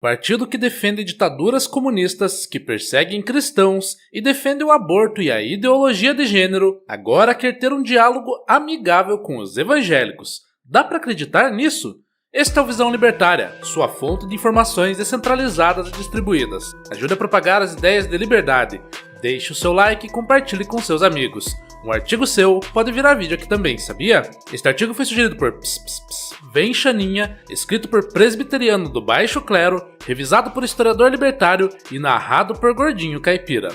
Partido que defende ditaduras comunistas, que perseguem cristãos e defende o aborto e a ideologia de gênero, agora quer ter um diálogo amigável com os evangélicos. Dá pra acreditar nisso? Este é o Visão Libertária, sua fonte de informações descentralizadas e distribuídas. Ajude a propagar as ideias de liberdade. Deixe o seu like e compartilhe com seus amigos. Um artigo seu pode virar vídeo aqui também, sabia? Este artigo foi sugerido por Vem Xaninha, escrito por presbiteriano do Baixo Clero, revisado por historiador libertário e narrado por Gordinho Caipira.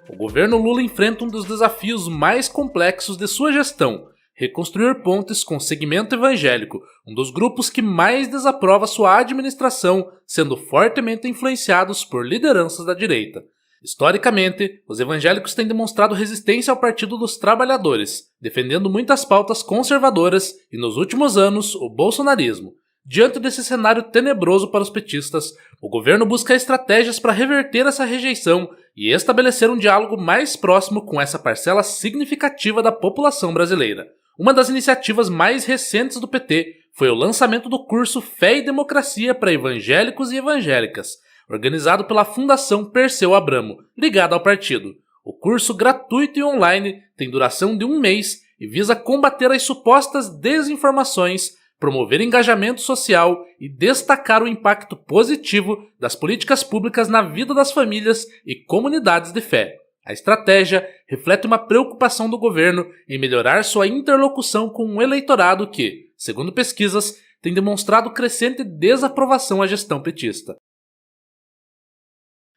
O governo Lula enfrenta um dos desafios mais complexos de sua gestão: reconstruir pontes com o segmento evangélico, um dos grupos que mais desaprova sua administração, sendo fortemente influenciados por lideranças da direita. Historicamente, os evangélicos têm demonstrado resistência ao Partido dos Trabalhadores, defendendo muitas pautas conservadoras e, nos últimos anos, o bolsonarismo. Diante desse cenário tenebroso para os petistas, o governo busca estratégias para reverter essa rejeição e estabelecer um diálogo mais próximo com essa parcela significativa da população brasileira. Uma das iniciativas mais recentes do PT foi o lançamento do curso Fé e Democracia para evangélicos e evangélicas, organizado pela Fundação Perseu Abramo, ligada ao partido. O curso, gratuito e online, tem duração de 1 mês e visa combater as supostas desinformações, promover engajamento social e destacar o impacto positivo das políticas públicas na vida das famílias e comunidades de fé. A estratégia reflete uma preocupação do governo em melhorar sua interlocução com um eleitorado que, segundo pesquisas, tem demonstrado crescente desaprovação à gestão petista.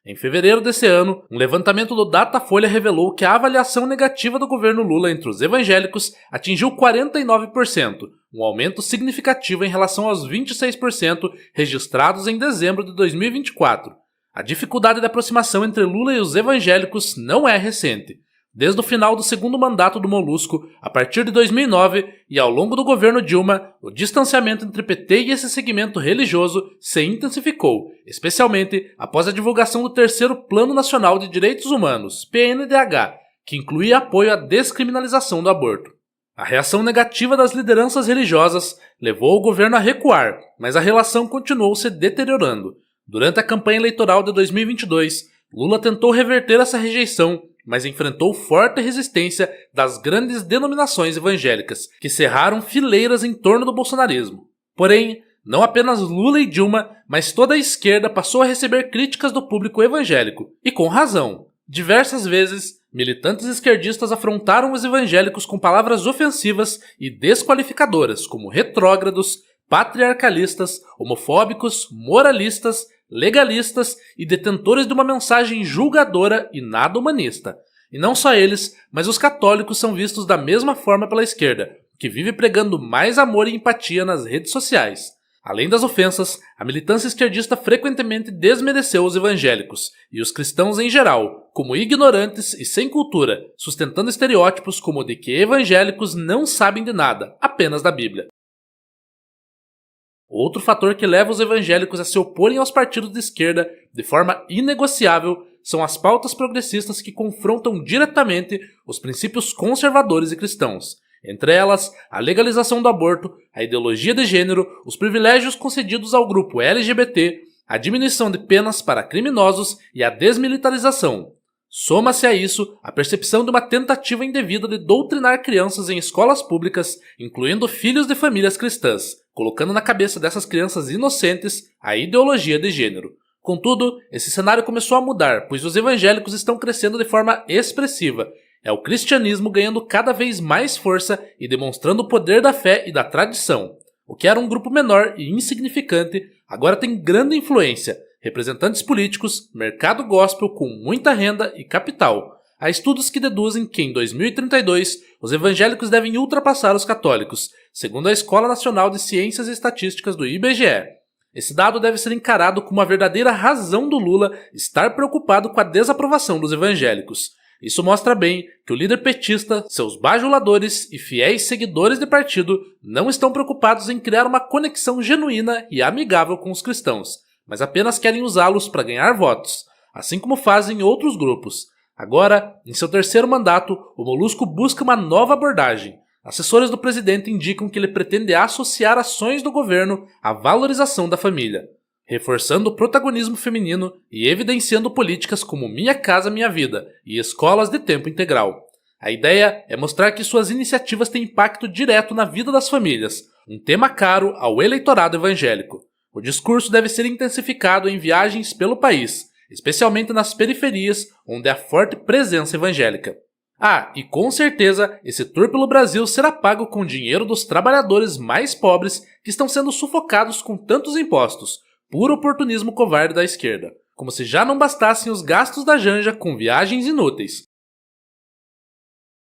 Em fevereiro desse ano, um levantamento do Datafolha revelou que a avaliação negativa do governo Lula entre os evangélicos atingiu 49%, um aumento significativo em relação aos 26% registrados em dezembro de 2024. A dificuldade de aproximação entre Lula e os evangélicos não é recente. Desde o final do segundo mandato do Molusco, a partir de 2009 e ao longo do governo Dilma, o distanciamento entre PT e esse segmento religioso se intensificou, especialmente após a divulgação do terceiro Plano Nacional de Direitos Humanos, PNDH, que incluía apoio à descriminalização do aborto. A reação negativa das lideranças religiosas levou o governo a recuar, mas a relação continuou se deteriorando. Durante a campanha eleitoral de 2022, Lula tentou reverter essa rejeição, mas enfrentou forte resistência das grandes denominações evangélicas, que cerraram fileiras em torno do bolsonarismo. Porém, não apenas Lula e Dilma, mas toda a esquerda passou a receber críticas do público evangélico, e com razão. Diversas vezes, militantes esquerdistas afrontaram os evangélicos com palavras ofensivas e desqualificadoras, como retrógrados, patriarcalistas, homofóbicos, moralistas, legalistas e detentores de uma mensagem julgadora e nada humanista. E não só eles, mas os católicos são vistos da mesma forma pela esquerda, que vive pregando mais amor e empatia nas redes sociais. Além das ofensas, a militância esquerdista frequentemente desmereceu os evangélicos e os cristãos em geral, como ignorantes e sem cultura, sustentando estereótipos como o de que evangélicos não sabem de nada, apenas da Bíblia. Outro fator que leva os evangélicos a se oporem aos partidos de esquerda de forma inegociável são as pautas progressistas que confrontam diretamente os princípios conservadores e cristãos. Entre elas, a legalização do aborto, a ideologia de gênero, os privilégios concedidos ao grupo LGBT, a diminuição de penas para criminosos e a desmilitarização. Soma-se a isso a percepção de uma tentativa indevida de doutrinar crianças em escolas públicas, incluindo filhos de famílias cristãs, colocando na cabeça dessas crianças inocentes a ideologia de gênero. Contudo, esse cenário começou a mudar, pois os evangélicos estão crescendo de forma expressiva. É o cristianismo ganhando cada vez mais força e demonstrando o poder da fé e da tradição. O que era um grupo menor e insignificante, agora tem grande influência, representantes políticos, mercado gospel com muita renda e capital. Há estudos que deduzem que em 2032 os evangélicos devem ultrapassar os católicos, segundo a Escola Nacional de Ciências e Estatísticas do IBGE. Esse dado deve ser encarado como uma verdadeira razão do Lula estar preocupado com a desaprovação dos evangélicos. Isso mostra bem que o líder petista, seus bajuladores e fiéis seguidores de partido não estão preocupados em criar uma conexão genuína e amigável com os cristãos, mas apenas querem usá-los para ganhar votos, assim como fazem outros grupos. Agora, em seu terceiro mandato, o Molusco busca uma nova abordagem. Assessores do presidente indicam que ele pretende associar ações do governo à valorização da família. reforçando o protagonismo feminino e evidenciando políticas como Minha Casa Minha Vida e escolas de tempo integral. A ideia é mostrar que suas iniciativas têm impacto direto na vida das famílias, um tema caro ao eleitorado evangélico. O discurso deve ser intensificado em viagens pelo país, especialmente nas periferias, onde há forte presença evangélica. E com certeza, esse tour pelo Brasil será pago com dinheiro dos trabalhadores mais pobres que estão sendo sufocados com tantos impostos, puro oportunismo covarde da esquerda, como se já não bastassem os gastos da Janja com viagens inúteis.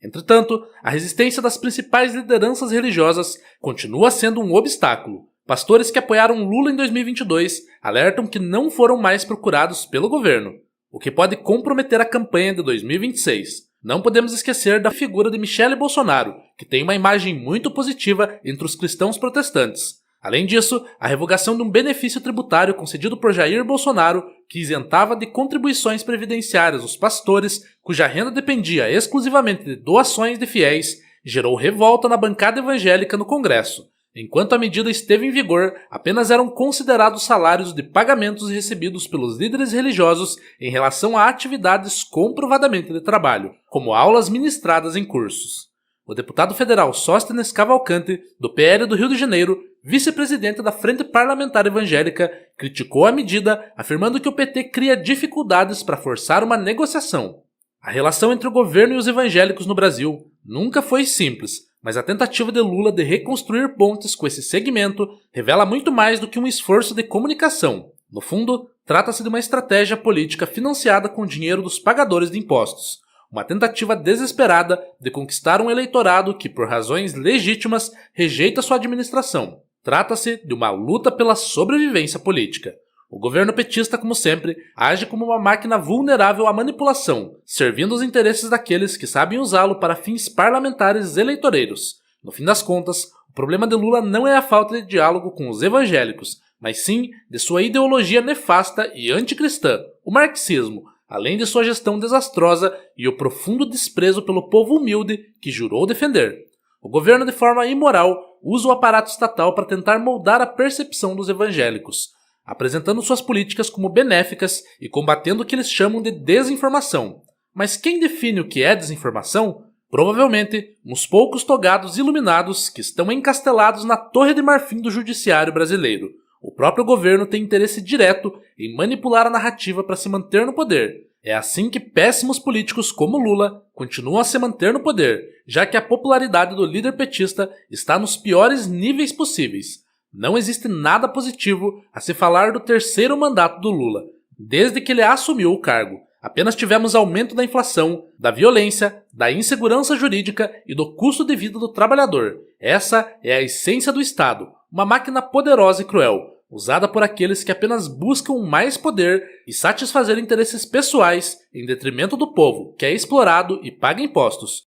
Entretanto, a resistência das principais lideranças religiosas continua sendo um obstáculo. Pastores que apoiaram Lula em 2022 alertam que não foram mais procurados pelo governo, o que pode comprometer a campanha de 2026. Não podemos esquecer da figura de Michele Bolsonaro, que tem uma imagem muito positiva entre os cristãos protestantes. Além disso, a revogação de um benefício tributário concedido por Jair Bolsonaro, que isentava de contribuições previdenciárias os pastores cuja renda dependia exclusivamente de doações de fiéis, gerou revolta na bancada evangélica no Congresso. Enquanto a medida esteve em vigor, apenas eram considerados salários de pagamentos recebidos pelos líderes religiosos em relação a atividades comprovadamente de trabalho, como aulas ministradas em cursos. O deputado federal Sóstenes Cavalcante, do PL do Rio de Janeiro, vice-presidente da Frente Parlamentar Evangélica, criticou a medida, afirmando que o PT cria dificuldades para forçar uma negociação. A relação entre o governo e os evangélicos no Brasil nunca foi simples, mas a tentativa de Lula de reconstruir pontes com esse segmento revela muito mais do que um esforço de comunicação. No fundo, trata-se de uma estratégia política financiada com dinheiro dos pagadores de impostos. Uma tentativa desesperada de conquistar um eleitorado que, por razões legítimas, rejeita sua administração. Trata-se de uma luta pela sobrevivência política. O governo petista, como sempre, age como uma máquina vulnerável à manipulação, servindo os interesses daqueles que sabem usá-lo para fins parlamentares eleitoreiros. No fim das contas, o problema de Lula não é a falta de diálogo com os evangélicos, mas sim de sua ideologia nefasta e anticristã, o marxismo, além de sua gestão desastrosa e o profundo desprezo pelo povo humilde que jurou defender. O governo, de forma imoral, usa o aparato estatal para tentar moldar a percepção dos evangélicos, apresentando suas políticas como benéficas e combatendo o que eles chamam de desinformação. Mas quem define o que é desinformação? Provavelmente, uns poucos togados iluminados que estão encastelados na Torre de Marfim do judiciário brasileiro. O próprio governo tem interesse direto em manipular a narrativa para se manter no poder. É assim que péssimos políticos como Lula continuam a se manter no poder, já que a popularidade do líder petista está nos piores níveis possíveis. Não existe nada positivo a se falar do terceiro mandato do Lula, desde que ele assumiu o cargo. Apenas tivemos aumento da inflação, da violência, da insegurança jurídica e do custo de vida do trabalhador. Essa é a essência do Estado, uma máquina poderosa e cruel, usada por aqueles que apenas buscam mais poder e satisfazer interesses pessoais em detrimento do povo, que é explorado e paga impostos.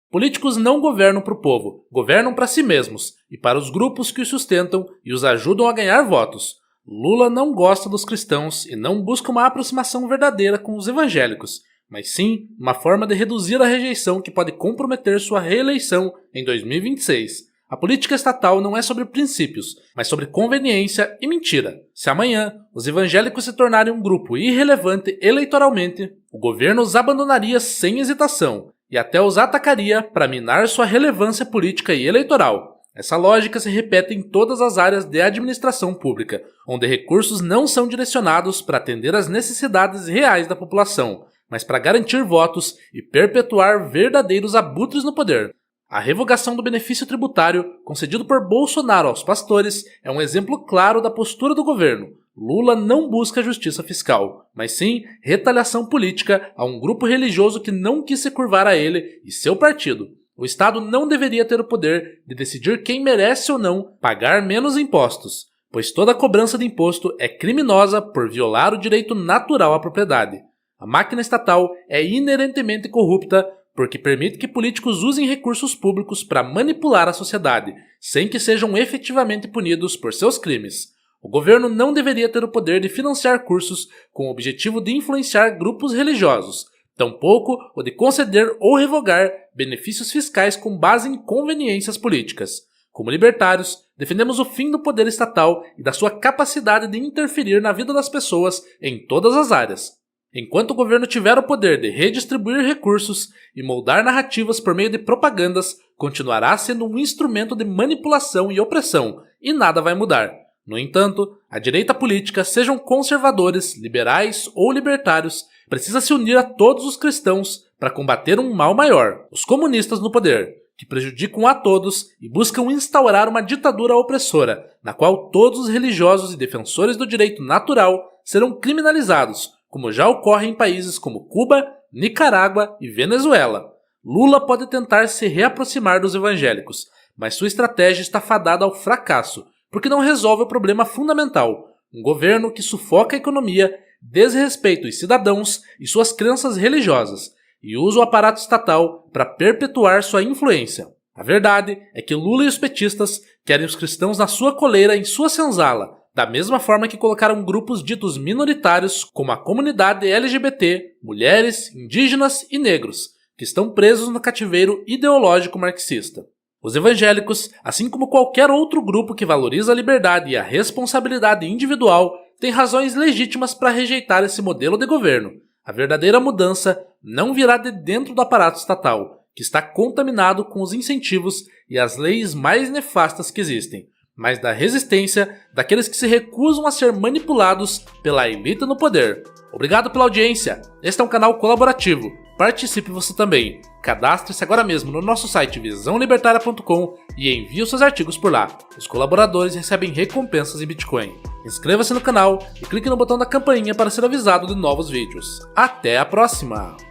Políticos não governam para o povo, governam para si mesmos e para os grupos que os sustentam e os ajudam a ganhar votos. Lula não gosta dos cristãos e não busca uma aproximação verdadeira com os evangélicos, mas sim uma forma de reduzir a rejeição que pode comprometer sua reeleição em 2026. A política estatal não é sobre princípios, mas sobre conveniência e mentira. Se amanhã os evangélicos se tornarem um grupo irrelevante eleitoralmente, o governo os abandonaria sem hesitação e até os atacaria para minar sua relevância política e eleitoral. Essa lógica se repete em todas as áreas de administração pública, onde recursos não são direcionados para atender às necessidades reais da população, mas para garantir votos e perpetuar verdadeiros abutres no poder. A revogação do benefício tributário concedido por Bolsonaro aos pastores é um exemplo claro da postura do governo. Lula não busca justiça fiscal, mas sim retaliação política a um grupo religioso que não quis se curvar a ele e seu partido. O Estado não deveria ter o poder de decidir quem merece ou não pagar menos impostos, pois toda cobrança de imposto é criminosa por violar o direito natural à propriedade. A máquina estatal é inerentemente corrupta porque permite que políticos usem recursos públicos para manipular a sociedade, sem que sejam efetivamente punidos por seus crimes. O governo não deveria ter o poder de financiar cursos com o objetivo de influenciar grupos religiosos, tampouco o de conceder ou revogar benefícios fiscais com base em conveniências políticas. Como libertários, defendemos o fim do poder estatal e da sua capacidade de interferir na vida das pessoas em todas as áreas. Enquanto o governo tiver o poder de redistribuir recursos e moldar narrativas por meio de propagandas, continuará sendo um instrumento de manipulação e opressão, e nada vai mudar. No entanto, a direita política, sejam conservadores, liberais ou libertários, precisa se unir a todos os cristãos para combater um mal maior, os comunistas no poder, que prejudicam a todos e buscam instaurar uma ditadura opressora, na qual todos os religiosos e defensores do direito natural serão criminalizados, como já ocorre em países como Cuba, Nicarágua e Venezuela. Lula pode tentar se reaproximar dos evangélicos, mas sua estratégia está fadada ao fracasso, porque não resolve o problema fundamental: um governo que sufoca a economia, desrespeita os cidadãos e suas crenças religiosas, e usa o aparato estatal para perpetuar sua influência. A verdade é que Lula e os petistas querem os cristãos na sua coleira, em sua senzala, da mesma forma que colocaram grupos ditos minoritários como a comunidade LGBT, mulheres, indígenas e negros, que estão presos no cativeiro ideológico marxista. Os evangélicos, assim como qualquer outro grupo que valoriza a liberdade e a responsabilidade individual, têm razões legítimas para rejeitar esse modelo de governo. A verdadeira mudança não virá de dentro do aparato estatal, que está contaminado com os incentivos e as leis mais nefastas que existem, mas da resistência daqueles que se recusam a ser manipulados pela elite no poder. Obrigado pela audiência. Este é um canal colaborativo. Participe você também. Cadastre-se agora mesmo no nosso site visãolibertaria.com e envie os seus artigos por lá. Os colaboradores recebem recompensas em Bitcoin. Inscreva-se no canal e clique no botão da campainha para ser avisado de novos vídeos. Até a próxima!